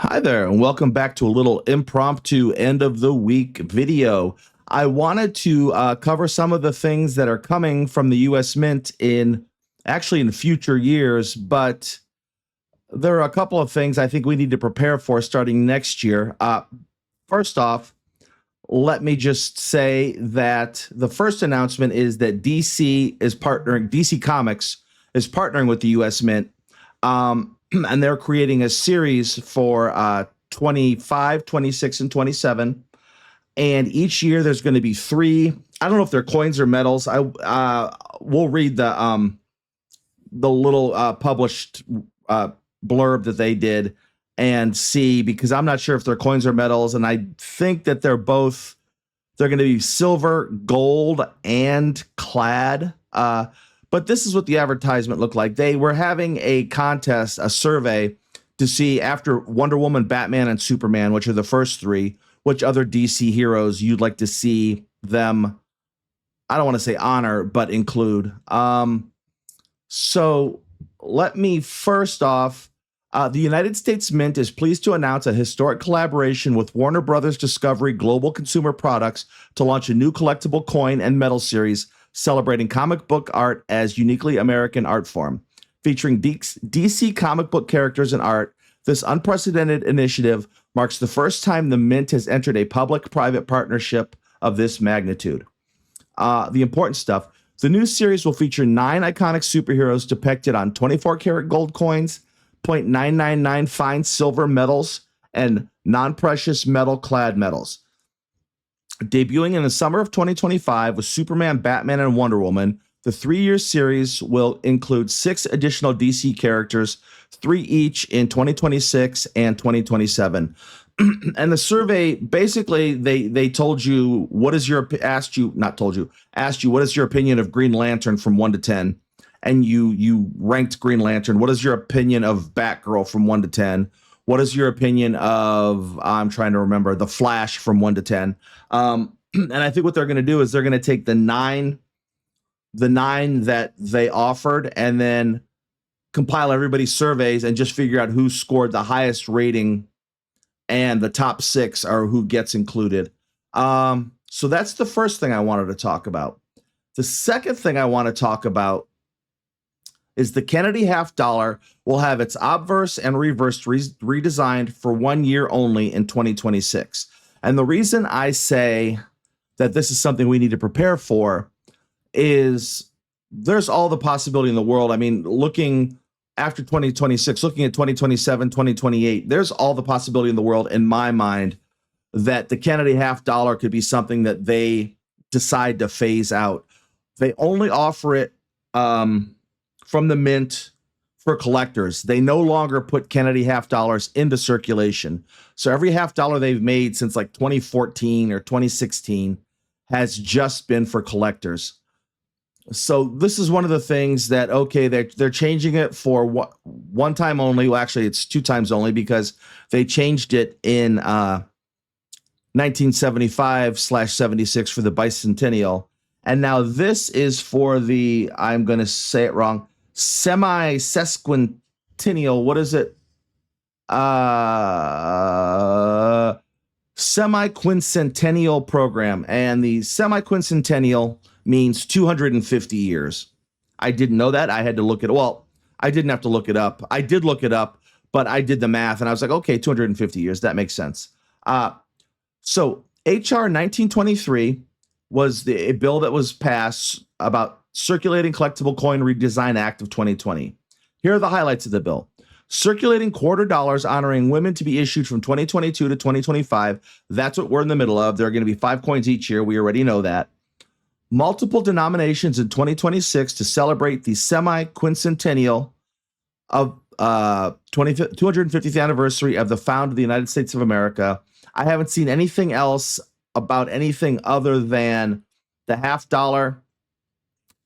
Hi there, and welcome back to a little impromptu end of the week video. I wanted to cover some of the things that are coming from the US Mint in future years, but there are a couple of things I think we need to prepare for starting next year. First off, let me just say that the first announcement is that DC Comics is partnering with the US Mint. And they're creating a series for 25, 26, and 27. And each year there's going to be three. I don't know if they're coins or medals. We'll read the little published blurb that they did and see, because I'm not sure if they're coins or medals. And I think that they're going to be silver, gold, and clad. But this is what the advertisement looked like. They were having a contest, a survey, to see, after Wonder Woman, Batman, and Superman, which are the first three, which other DC heroes you'd like to see them, I don't want to say honor, but include. So let me first off, the United States Mint is pleased to announce a historic collaboration with Warner Brothers Discovery Global Consumer Products to launch a new collectible coin and medal series celebrating comic book art as uniquely American art form. Featuring DC comic book characters and art, this unprecedented initiative marks the first time the Mint has entered a public-private partnership of this magnitude. The important stuff. The new series will feature 9 iconic superheroes depicted on 24-karat gold coins, 0.999 fine silver medals, and non-precious metal-clad medals. Debuting in the summer of 2025 with Superman, Batman, and Wonder Woman, the 3-year series will include 6 additional DC characters, 3 each in 2026 and 2027. And the survey, basically, they told you asked you what is your opinion of Green Lantern from 1 to 10, and you ranked Green Lantern. What is your opinion of Batgirl from 1 to 10? What is your opinion of, I'm trying to remember, The Flash from 1 to 10? And I think what they're going to do is they're going to take the nine that they offered and then compile everybody's surveys and just figure out who scored the highest rating, and the top 6 are who gets included. So that's the first thing I wanted to talk about. The second thing I want to talk about is the Kennedy half dollar will have its obverse and reverse redesigned for 1 year only in 2026. And the reason I say that this is something we need to prepare for is there's all the possibility in the world. I mean, looking after 2026, looking at 2027, 2028, there's all the possibility in the world, in my mind, that the Kennedy half dollar could be something that they decide to phase out. They only offer it from the Mint for collectors. They no longer put Kennedy half dollars into circulation. So every half dollar they've made since like 2014 or 2016 has just been for collectors. So this is one of the things that, okay, they're changing it for one time only. Well, actually, it's 2 times only, because they changed it in 1975/76 for the bicentennial. And now this is for the, I'm going to say it wrong, semi-sesquicentennial. What is it? Semi-quincentennial program. And the semi-quincentennial means 250 years. I didn't know that. I had to look it. Well, I didn't have to look it up. I did look it up, but I did the math and I was like, okay, 250 years. That makes sense. So HR 1923 was a bill that was passed about Circulating Collectible Coin Redesign Act of 2020. Here are the highlights of the bill. Circulating quarter dollars honoring women to be issued from 2022 to 2025. That's what we're in the middle of. There are going to be 5 coins each year. We already know that. Multiple denominations in 2026 to celebrate the semi-quincentennial of 250th anniversary of the found of the United States of America. I haven't seen anything else about anything other than the half dollar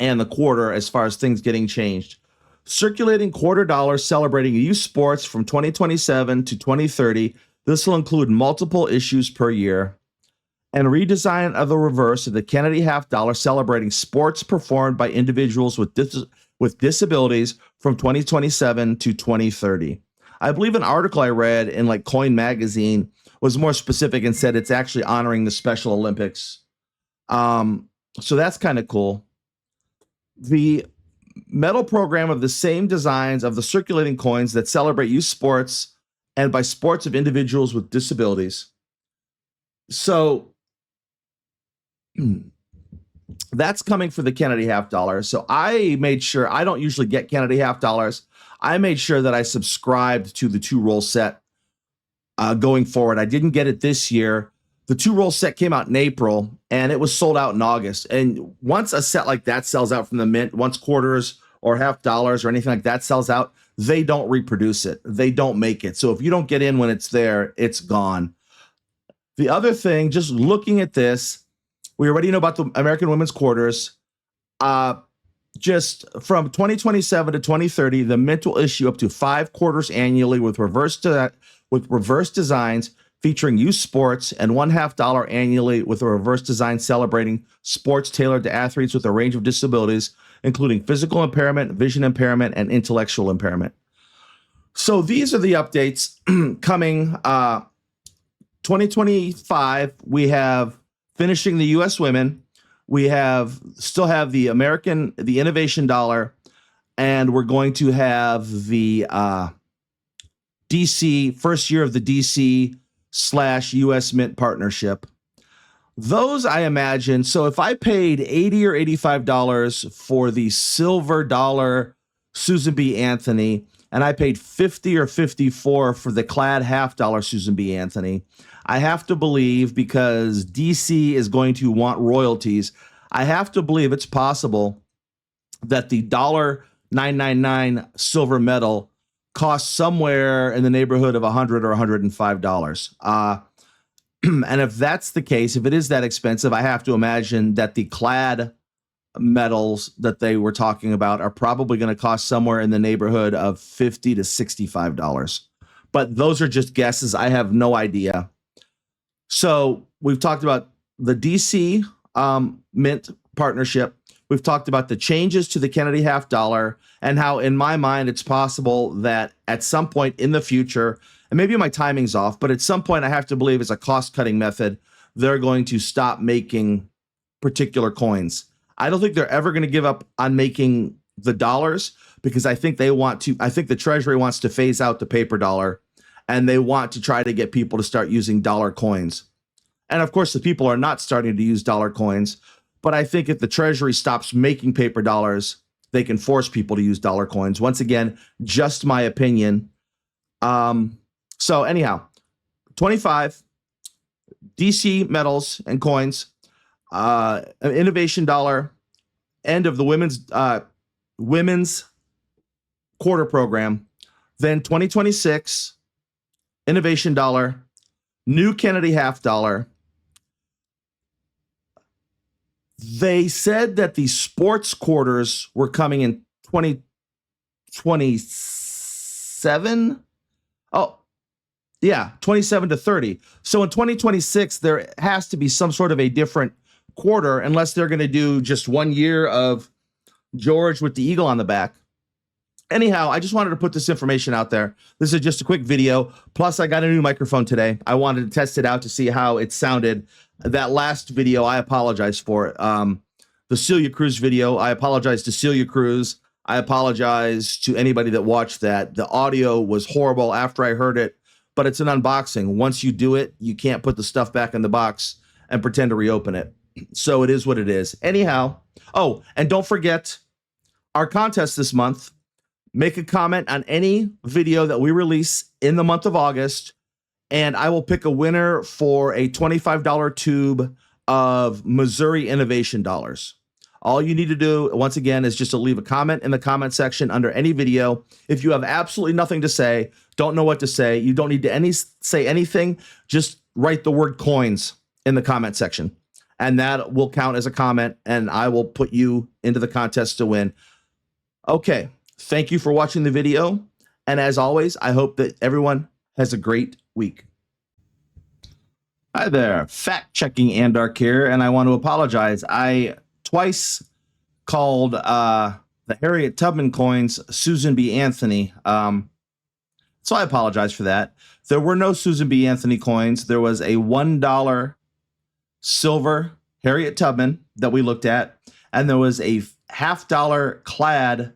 and the quarter as far as things getting changed. Circulating quarter dollars celebrating youth sports from 2027 to 2030. This will include multiple issues per year. And redesign of the reverse of the Kennedy half dollar celebrating sports performed by individuals with disabilities from 2027 to 2030. I believe an article I read in like Coin Magazine was more specific and said it's actually honoring the Special Olympics. So that's kind of cool. The metal program of the same designs of the circulating coins that celebrate youth sports and by sports of individuals with disabilities. So that's coming for the Kennedy half dollar. So I made sure, I don't usually get Kennedy half dollars. I made sure that I subscribed to the 2-roll set going forward. I didn't get it this year. The 2-roll set came out in April and it was sold out in August. And once a set like that sells out from the mint, once quarters or half dollars or anything like that sells out, they don't reproduce it. They don't make it. So if you don't get in when it's there, it's gone. The other thing, just looking at this, we already know about the American Women's Quarters. Just from 2027 to 2030, the mint will issue up to 5 quarters annually with reverse designs featuring youth sports, and $1/2 annually with a reverse design celebrating sports tailored to athletes with a range of disabilities, including physical impairment, vision impairment, and intellectual impairment. So these are the updates coming. 2025, we have finishing the U.S. women. We still have the innovation dollar, and we're going to have the DC, first year of the DC/US Mint partnership. Those I imagine. So if I paid $80 or $85 for the silver dollar Susan B. Anthony, and I paid $50 or $54 for the clad half dollar Susan B. Anthony, I have to believe, because DC is going to want royalties, I have to believe it's possible that the $9.99 silver medal costs somewhere in the neighborhood of $100 or $105. And if that's the case, if it is that expensive, I have to imagine that the clad metals that they were talking about are probably going to cost somewhere in the neighborhood of $50 to $65. But those are just guesses. I have no idea. So we've talked about the DC Mint partnership. We've talked about the changes to the Kennedy half dollar and how, in my mind, it's possible that at some point in the future, and maybe my timing's off, but at some point I have to believe it's a cost-cutting method, they're going to stop making particular coins. I don't think they're ever going to give up on making the dollars, because I think the Treasury wants to phase out the paper dollar, and they want to try to get people to start using dollar coins. And of course, the people are not starting to use dollar coins, but I think if the Treasury stops making paper dollars, they can force people to use dollar coins. Once again, just my opinion. So anyhow, 25 DC metals and coins, innovation dollar, end of the women's quarter program. Then 2026, innovation dollar, new Kennedy half dollar. They said that the sports quarters were coming in 2027. Oh, yeah, 27 to 30. So in 2026, there has to be some sort of a different quarter, unless they're going to do just 1 year of George with the eagle on the back. Anyhow, I just wanted to put this information out there. This is just a quick video. Plus, I got a new microphone today. I wanted to test it out to see how it sounded. That last video, I apologize for it. The Celia Cruz video, I apologize to Celia Cruz. I apologize to anybody that watched that. The audio was horrible after I heard it, but it's an unboxing. Once you do it, you can't put the stuff back in the box and pretend to reopen it. So it is what it is. Anyhow, oh, and don't forget our contest this month. Make a comment on any video that we release in the month of August, and I will pick a winner for a $25 tube of Missouri Innovation Dollars. All you need to do, once again, is just to leave a comment in the comment section under any video. If you have absolutely nothing to say, don't know what to say, you don't need to say anything, just write the word coins in the comment section, and that will count as a comment, and I will put you into the contest to win. Okay, thank you for watching the video, and as always, I hope that everyone has a great week. Hi there, fact-checking Aandark here, and I want to apologize. I twice called the Harriet Tubman coins Susan B. Anthony. So I apologize for that. There were no Susan B. Anthony coins. There was a $1 silver Harriet Tubman that we looked at, and there was a $50 clad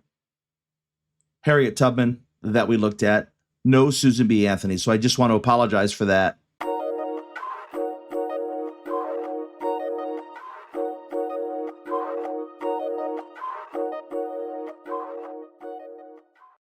Harriet Tubman that we looked at. No Susan B. Anthony. So I just want to apologize for that.